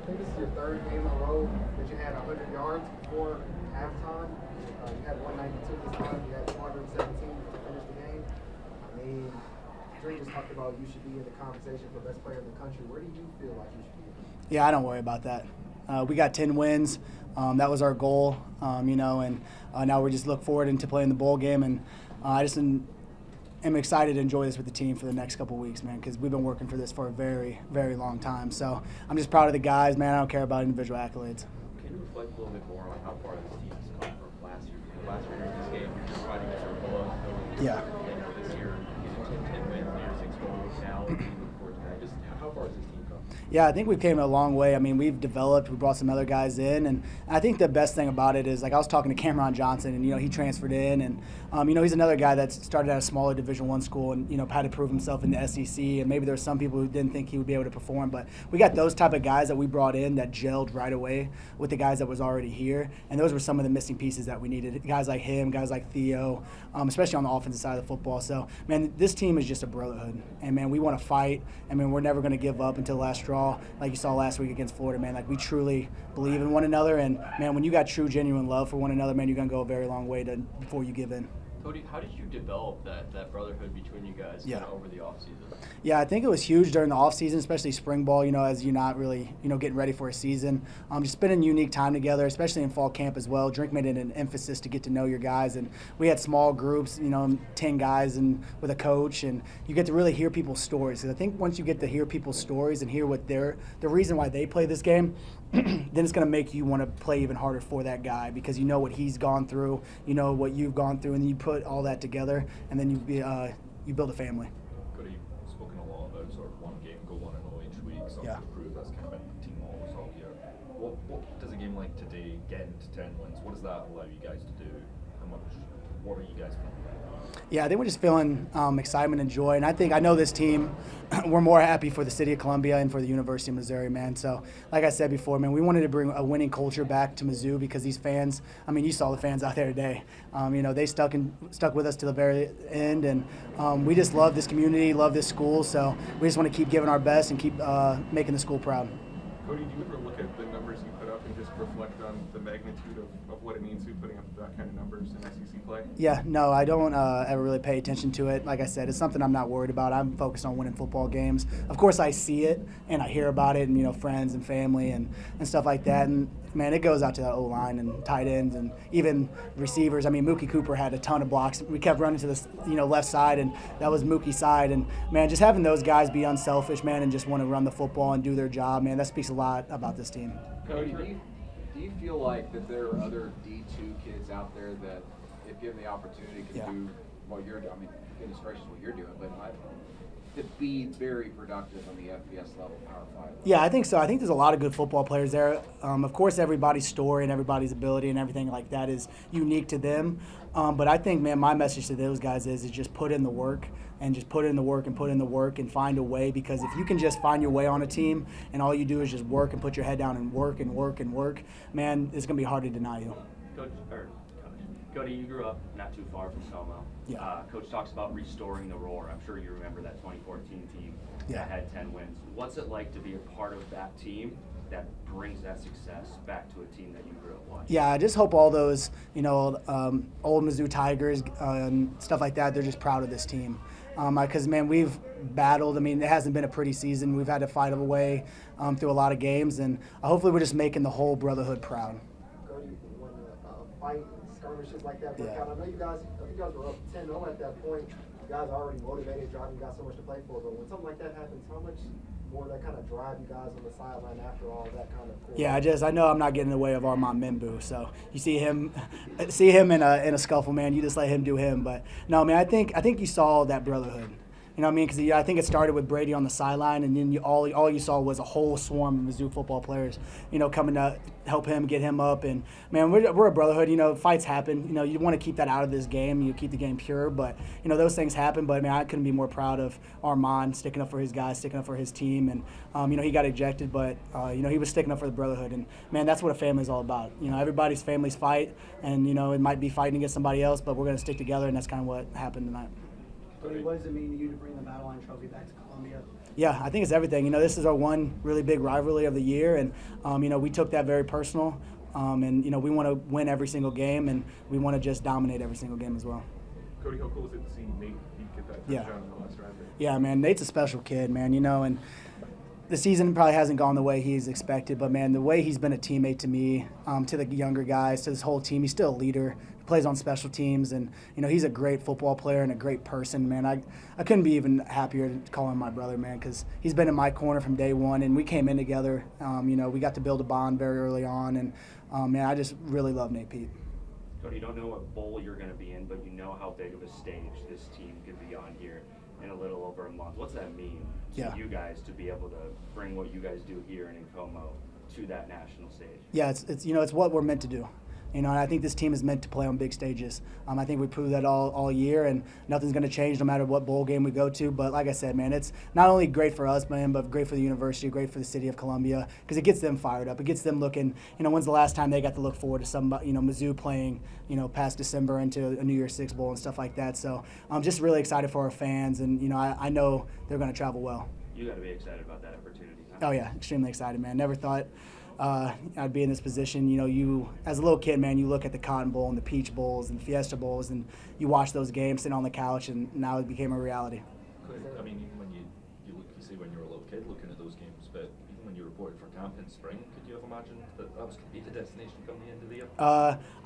I think this is your third game in a row that you had 100 yards before halftime. You had 192 this time. You had 217 to finish the game. I mean, Dre just talked about you should be in the conversation for best player in the country. Where do you feel like you should be? Yeah, I don't worry about that. We got 10 wins. That was our goal, and now we just look forward into playing the bowl game. And I just am excited to enjoy this with the team for the next couple of weeks, man, because we've been working for this for a very, very long time. So I'm just proud of the guys, man. I don't care about individual accolades. Can you reflect a little bit more on how far this team has come from last year? Last year during this game, you're just fighting against below. Yeah. And this year, you know, 10 wins, near 6 goals. Now, looking forward to that. Just how far has this team come? Yeah, I think we've came a long way. I mean, we've developed. We brought some other guys in, and I think the best thing about it is, like, I was talking to Cameron Johnson, and he transferred in, and he's another guy that started at a smaller Division I school, and had to prove himself in the SEC. And maybe there's some people who didn't think he would be able to perform, but we got those type of guys that we brought in that gelled right away with the guys that was already here, and those were some of the missing pieces that we needed. Guys like him, guys like Theo, especially on the offensive side of the football. So, man, this team is just a brotherhood, and man, we want to fight. I mean, we're never going to give up until the last straw, like you saw last week against Florida, man. Like, we truly believe in one another, and man, when you got true, genuine love for one another, man, you're gonna go a very long way before you give in. Cody, how did you develop that brotherhood between you guys over the offseason? Yeah, I think it was huge during the offseason, especially spring ball, as you're not really, getting ready for a season. Just spending unique time together, especially in fall camp as well. Drink made it an emphasis to get to know your guys. And we had small groups, 10 guys and with a coach. And you get to really hear people's stories. Because I think once you get to hear people's stories and hear what the reason why they play this game, then it's going to make you want to play even harder for that guy because you know what he's gone through, you know what you've gone through, and you put all that together, and then you build a family. Cody, you've spoken a lot about sort of one game, go 1-0 each week, something to prove. That's kind of been the team always all year. What does a game like today, getting to 10 wins, what does that allow you guys to do? What are you guys feeling? Yeah, I think we're just feeling excitement and joy. And I know this team, we're more happy for the city of Columbia and for the University of Missouri, man. So, like I said before, man, we wanted to bring a winning culture back to Mizzou because these fans, I mean, you saw the fans out there today. They stuck with us to the very end. And we just love this community, love this school. So we just want to keep giving our best and keep making the school proud. Cody, do you ever look at the numbers you put up and just reflect on the magnitude of what it means to be putting up that kind of numbers in SEC play? Yeah, no, I don't ever really pay attention to it. Like I said, it's something I'm not worried about. I'm focused on winning football games. Of course, I see it and I hear about it, and friends and family and stuff like that. And man, it goes out to the O-line and tight ends and even receivers. I mean, Mookie Cooper had a ton of blocks. We kept running to the left side, and that was Mookie's side. And man, just having those guys be unselfish, man, and just want to run the football and do their job, man, that speaks a lot about this team. Cody, do you feel like that there are other D2 kids out there that, if given the opportunity, could do what you're doing? I mean, illustration what you're doing, but to be very productive on the FBS level, Power 5? Yeah, I think so. I think there's a lot of good football players there. Of course, everybody's story and everybody's ability and everything like that is unique to them. But I think, man, my message to those guys is just put in the work and just put in the work and put in the work and find a way, because if you can just find your way on a team and all you do is just work and put your head down and work and work and work, man, it's going to be hard to deny you. Cody, you grew up not too far from Como. Yeah. Coach talks about restoring the roar. I'm sure you remember that 2014 team that had 10 wins. What's it like to be a part of that team that brings that success back to a team that you grew up watching? Yeah, I just hope all those, old Mizzou Tigers and stuff like that, they're just proud of this team. Because, man, we've battled. I mean, it hasn't been a pretty season. We've had to fight our way through a lot of games, and hopefully we're just making the whole brotherhood proud. Cody, when fight skirmishes like that work out, I know you guys were up 10-0 at that point. You guys are already motivated, driving, you got so much to play for, but when something like that happens, how much more that kind of drive you guys on the sideline after all that kind of? Yeah, I know I'm not getting in the way of Armand Membu. So you see him in a scuffle, man. You just let him do him. But no, man, I think you saw that brotherhood. You know what I mean? Because I think it started with Brady on the sideline, and then all you saw was a whole swarm of Mizzou football players, coming to help him, get him up. And, man, we're a brotherhood. Fights happen. You want to keep that out of this game. You keep the game pure. But, those things happen. But, I couldn't be more proud of Armand sticking up for his guys, sticking up for his team. And, he got ejected, but, he was sticking up for the brotherhood. And, man, that's what a family's all about. Everybody's families fight, and, it might be fighting against somebody else, but we're going to stick together, and that's kind of what happened tonight. Cody, what does it mean to you to bring the Battle Line Trophy back to Columbia? Yeah, I think it's everything. This is our one really big rivalry of the year, and we took that very personal. And we want to win every single game, and we want to just dominate every single game as well. Cody, how cool was it to see Nate get that touchdown in the last drive there? Yeah, man, Nate's a special kid, man. And the season probably hasn't gone the way he's expected, but man, the way he's been a teammate to me, to the younger guys, to this whole team, he's still a leader. He plays on special teams, and he's a great football player and a great person, man. I couldn't be even happier to call him my brother, man, because he's been in my corner from day one, and we came in together. We got to build a bond very early on, and man, I just really love Nate Pete. Cody, you don't know what bowl you're going to be in, but you know how big of a stage this team could be on here in a little over a month. What's that mean to you guys to be able to bring what you guys do here in Como to that national stage? Yeah, it's what we're meant to do. And I think this team is meant to play on big stages. I think we proved that all year, and nothing's going to change no matter what bowl game we go to. But like I said, man, it's not only great for us, man, but great for the university, great for the city of Columbia, because it gets them fired up. It gets them looking, when's the last time they got to look forward to somebody, Mizzou playing, past December into a New Year's Six bowl and stuff like that. So I'm just really excited for our fans, and, I know they're going to travel well. You got to be excited about that opportunity, huh? Oh, yeah, extremely excited, man. Never thought I'd be in this position. You as a little kid, man, you look at the Cotton Bowl and the Peach Bowls and Fiesta Bowls, and you watch those games sitting on the couch, and now it became a reality. I mean, even when you say when you were a little kid looking at those games, but even when you reported for camp in spring, could you have imagined that was going to be the destination come the end of the year?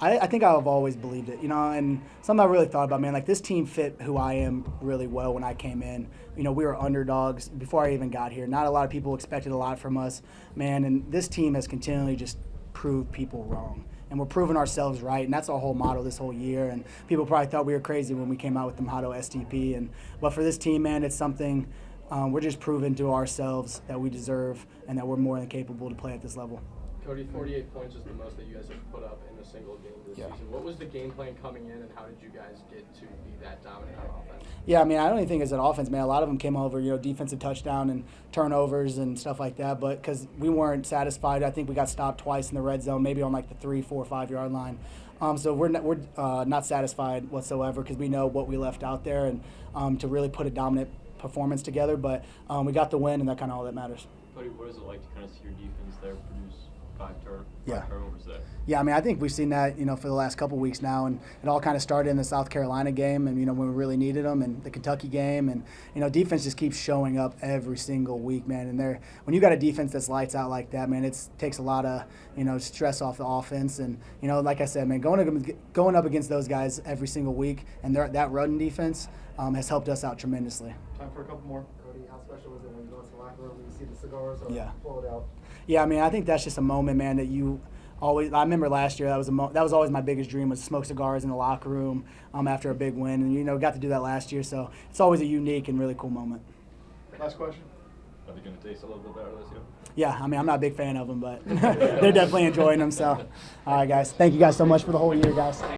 I think I've always believed it, and something I really thought about, man, like this team fit who I am really well when I came in. We were underdogs before I even got here. Not a lot of people expected a lot from us, man, and this team has continually just proved people wrong. And we're proving ourselves right, and that's our whole motto this whole year. And people probably thought we were crazy when we came out with the motto STP. But for this team, man, it's something we're just proving to ourselves that we deserve and that we're more than capable to play at this level. Cody, 48 points is the most that you guys have put up in a single game this season. What was the game plan coming in, and how did you guys get to be that dominant on offense? Yeah, I mean, I don't even think it's an offense, man. A lot of them came over, defensive touchdown and turnovers and stuff like that. But because we weren't satisfied, I think we got stopped twice in the red zone, maybe on like the 3, 4, 5 yard line. So we're not satisfied whatsoever because we know what we left out there and to really put a dominant performance together. But we got the win, and that kind of all that matters. Cody, what is it like to kind of see your defense there produce five turnovers there? Yeah, I mean, I think we've seen that, for the last couple weeks now, and it all kind of started in the South Carolina game, and when we really needed them, and the Kentucky game, and defense just keeps showing up every single week, man. And when you got a defense that's lights out like that, man, it takes a lot of stress off the offense, and like I said, man, going up against those guys every single week, and that run defense has helped us out tremendously. Time for a couple more. Cody, how special was it when you go into the locker room and you see the cigars or pull it out? Yeah, I mean, I think that's just a moment, man, that you always. I remember last year that was always my biggest dream, was smoke cigars in the locker room after a big win, and got to do that last year. So it's always a unique and really cool moment. Last question. Are they going to taste a little bit better this year? Yeah, I mean, I'm not a big fan of them, but they're definitely enjoying them. So, all right, guys, thank you guys so much for the whole year, guys.